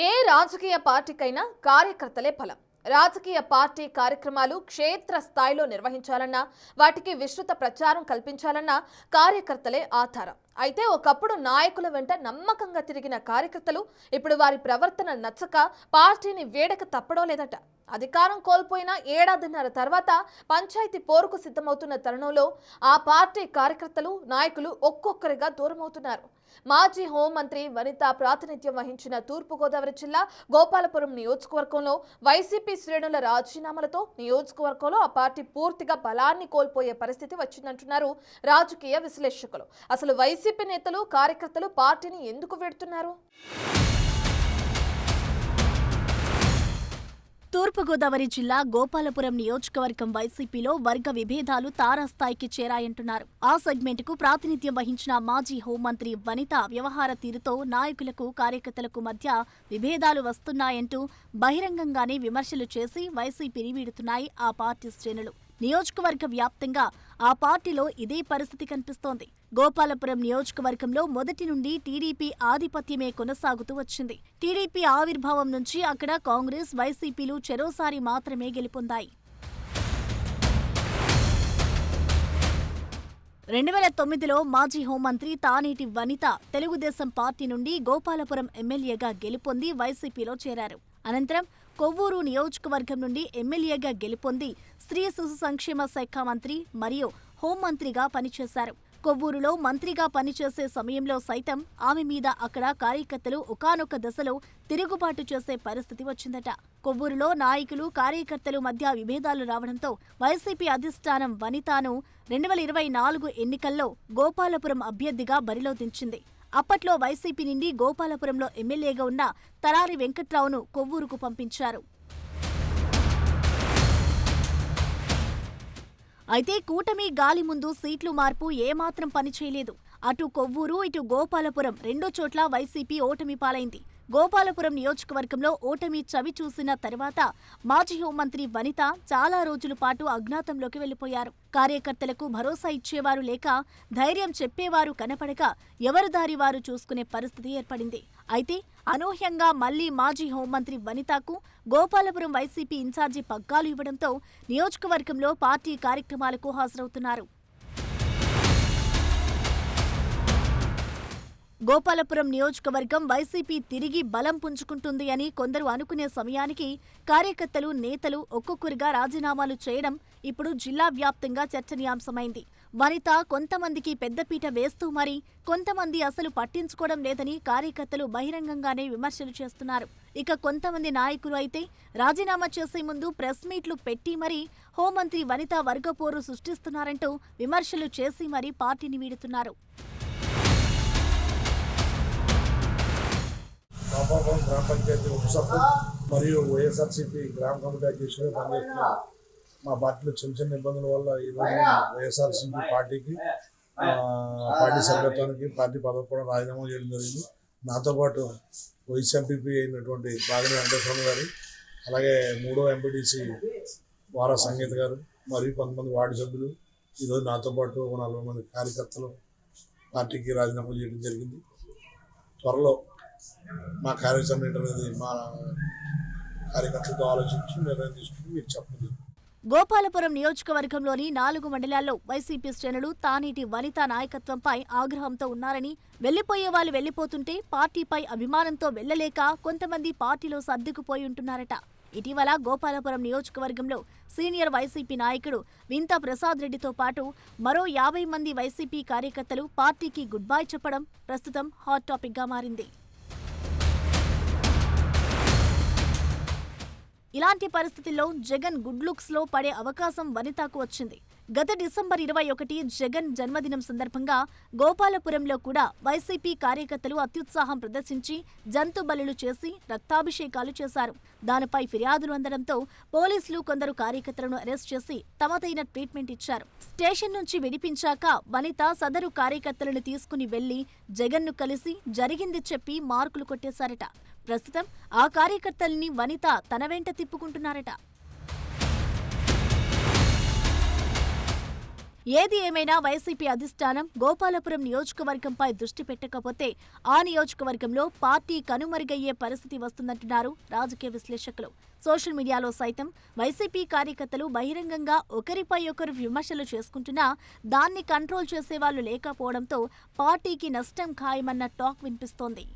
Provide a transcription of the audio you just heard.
ఏ రాజకీయ పార్టీకైనా కార్యకర్తలే బలం. రాజకీయ పార్టీ కార్యక్రమాలు క్షేత్ర స్థాయిలో నిర్వహించాలన్నా, వాటికి విస్తృత ప్రచారం కల్పించాలన్నా కార్యకర్తలే ఆధారం. అయితే ఒకప్పుడు నాయకుల వెంట నమ్మకంగా తిరిగిన కార్యకర్తలు ఇప్పుడు వారి ప్రవర్తన నచ్చక పార్టీని వీడక తప్పడం లేదట. అధికారం కోల్పోయిన ఏడాదిన్నర తర్వాత పంచాయతీ పోరుకు సిద్ధమవుతున్న తరుణంలో ఆ పార్టీ కార్యకర్తలు, నాయకులు ఒక్కొక్కరిగా దూరమవుతున్నారు. మాజీ హోంమంత్రి వనిత ప్రాతినిధ్యం వహించిన తూర్పుగోదావరి జిల్లా గోపాలపురం నియోజకవర్గంలో వైసీపీ శ్రేణుల రాజీనామాలతో నియోజకవర్గంలో ఆ పార్టీ పూర్తిగా బలాన్ని కోల్పోయే పరిస్థితి వచ్చిందంటున్నారు రాజకీయ విశ్లేషకులు. అసలు వైసీపీ నేతలు, కార్యకర్తలు పార్టీని ఎందుకు వీడుతున్నారు? తూర్పుగోదావరి జిల్లా గోపాలపురం నియోజకవర్గం వైసీపీలో వర్గ విభేదాలు తారాస్థాయికి చేరాయంటున్నారు. ఆ సెగ్మెంట్కు ప్రాతినిధ్యం వహించిన మాజీ హోంమంత్రి వనిత వ్యవహార తీరుతో నాయకులకు, కార్యకర్తలకు మధ్య విభేదాలు వస్తున్నాయంటూ బహిరంగంగానే విమర్శలు చేసి వైసీపీని వీడుతున్నాయి ఆ పార్టీ శ్రేణులు. నియోజకవర్గ వ్యాప్తంగా ఆ పార్టీలో ఇదే పరిస్థితి కనిపిస్తోంది. గోపాలపురం నియోజకవర్గంలో మొదటి నుండి టీడీపీ ఆధిపత్యమే కొనసాగుతూ వచ్చింది. టీడీపీ ఆవిర్భావం నుంచి అక్కడ కాంగ్రెస్, వైసీపీలు చెరోసారి మాత్రమే గెలుపొందాయి. 2009లో మాజీ హోంమంత్రి తానేటి వనిత తెలుగుదేశం పార్టీ నుండి గోపాలపురం ఎమ్మెల్యేగా గెలుపొంది వైసీపీలో చేరారు. అనంతరం కొవ్వూరు నియోజకవర్గం నుండి ఎమ్మెల్యేగా గెలుపొంది స్త్రీ శిశు సంక్షేమ శాఖ మంత్రి మరియు హోంమంత్రిగా పనిచేశారు. కొవ్వూరులో మంత్రిగా పనిచేసే సమయంలో సైతం ఆమె మీద అక్కడ కార్యకర్తలు ఒకానొక దశలో తిరుగుబాటు చేసే పరిస్థితి వచ్చిందట. కొవ్వూరులో నాయకులు, కార్యకర్తలు మధ్య విభేదాలు రావడంతో వైసీపీ అధిష్టానం వనితాను 2024 ఎన్నికల్లో గోపాలపురం అభ్యర్థిగా బరిలో దించింది. అప్పట్లో వైసీపీ నుండి గోపాలపురంలో ఎమ్మెల్యేగా ఉన్న తరారి వెంకట్రావును కొవ్వూరుకు పంపించారు. అయితే కూటమి గాలి ముందు సీట్లు మార్పు ఏమాత్రం పనిచేయలేదు. అటు కొవ్వూరు, ఇటు గోపాలపురం రెండో చోట్ల వైసీపీ ఓటమి పాలైంది. గోపాలపురం నియోజకవర్గంలో ఓటమి చవి చూసిన తర్వాత మాజీ హోంమంత్రి వనిత చాలా రోజుల పాటు అజ్ఞాతంలోకి వెళ్లిపోయారు. కార్యకర్తలకు భరోసా ఇచ్చేవారు లేక, ధైర్యం చెప్పేవారు కనపడక ఎవరి దారి వారు చూసుకునే పరిస్థితి ఏర్పడింది. అయితే అనూహ్యంగా మళ్లీ మాజీ హోంమంత్రి వనితకు గోపాలపురం వైసీపీ ఇన్ఛార్జి పగ్గాలు ఇవ్వడంతో నియోజకవర్గంలో పార్టీ కార్యక్రమాలకు హాజరవుతున్నారు. గోపాలపురం నియోజకవర్గం వైసీపీ తిరిగి బలం పుంజుకుంటుంది అని కొందరు అనుకునే సమయానికి కార్యకర్తలు, నేతలు ఒక్కొక్కరిగా రాజీనామాలు చేయడం ఇప్పుడు జిల్లా వ్యాప్తంగా చర్చనీయాంశమైంది. వనిత కొంతమందికి పెద్దపీట వేస్తూ మరీ కొంతమంది అసలు పట్టించుకోవడం లేదని కార్యకర్తలు బహిరంగంగానే విమర్శలు చేస్తున్నారు. ఇక కొంతమంది నాయకులు అయితే రాజీనామా చేసే ముందు ప్రెస్ మీట్లు పెట్టి మరీ హోంమంత్రి వనిత వర్గపోరు సృష్టిస్తున్నారంటూ విమర్శలు చేసి మరీ పార్టీని వీడుతున్నారు. గోపాలపురం గ్రామ పంచాయతీ ఉపసర్పంచ్ మరియు వైఎస్ఆర్సీపీ గ్రామ కమిటీ అధ్యక్షుడిగా పనిచేస్తున్న మా పార్టీలో చిన్న చిన్న ఇబ్బందుల వల్ల ఈరోజు వైఎస్ఆర్సీపీ పార్టీ సభ్యత్వానికి, పార్టీ పదవి కూడా రాజీనామా చేయడం జరిగింది. నాతో పాటు వైస్ ఎంపీపీ అయినటువంటి బాగిన వెంకటేశ్వర గారు, అలాగే 3వ ఎంపీటీసీ వారా సంగీత గారు మరియు కొంతమంది వార్డు సభ్యులు ఈరోజు నాతో పాటు 40 మంది కార్యకర్తలు పార్టీకి రాజీనామా చేయడం జరిగింది. త్వరలో మా కార్యాచరణ అనేది మా కార్యకర్తలతో ఆలోచించి నిర్ణయం తీసుకుని మీకు చెప్పండి. గోపాలపురం నియోజకవర్గంలోని 4 మండలాల్లో వైసీపీ శ్రేణులు తానేటి వనిత నాయకత్వంపై ఆగ్రహంతో ఉన్నారని, వెళ్లిపోయే వాళ్ళు వెళ్లిపోతుంటే పార్టీపై అభిమానంతో వెళ్లలేక కొంతమంది పార్టీలో సర్దుకుపోయి ఉంటున్నారట. ఇటీవల గోపాలపురం నియోజకవర్గంలో సీనియర్ వైసీపీ నాయకుడు వింత ప్రసాద్ రెడ్డితో పాటు మరో 50 మంది వైసీపీ కార్యకర్తలు పార్టీకి గుడ్ బై చెప్పడం ప్రస్తుతం హాట్ టాపిక్ గా మారింది. ఇలాంటి పరిస్థితుల్లో జగన్ గుడ్ లుక్స్ లో పడే అవకాశం వనితకు వచ్చింది. గత డిసెంబర్ 21 జగన్ జన్మదినం సందర్భంగా గోపాలపురంలో కూడా వైసీపీ కార్యకర్తలు అత్యుత్సాహం ప్రదర్శించి జంతు బలులు చేసి రక్తాభిషేకాలు చేశారు. దానిపై ఫిర్యాదులు అందడంతో పోలీసులు కొందరు కార్యకర్తలను అరెస్ట్ చేసి తమదైన ట్రీట్మెంట్ ఇచ్చారు. స్టేషన్ నుంచి విడిపించాక వనిత సదరు కార్యకర్తలను తీసుకుని వెళ్లి జగన్ను కలిసి జరిగింది చెప్పి మార్కులు కొట్టేశారట. ప్రస్తుతం ఆ కార్యకర్తల్ని వనిత తన వెంట తిప్పుకుంటున్నారట. ఏది ఏమైనా వైసీపీ అధిష్టానం గోపాలపురం నియోజకవర్గంపై దృష్టి పెట్టకపోతే ఆ నియోజకవర్గంలో పార్టీ కనుమరుగయ్యే పరిస్థితి వస్తుందంటున్నారు రాజకీయ విశ్లేషకులు. సోషల్ మీడియాలో సైతం వైసీపీ కార్యకర్తలు బహిరంగంగా ఒకరిపై ఒకరు విమర్శలు చేసుకుంటున్నా దాన్ని కంట్రోల్ చేసేవాళ్లు లేకపోవడంతో పార్టీకి నష్టం ఖాయమన్న టాక్ వినిపిస్తోంది.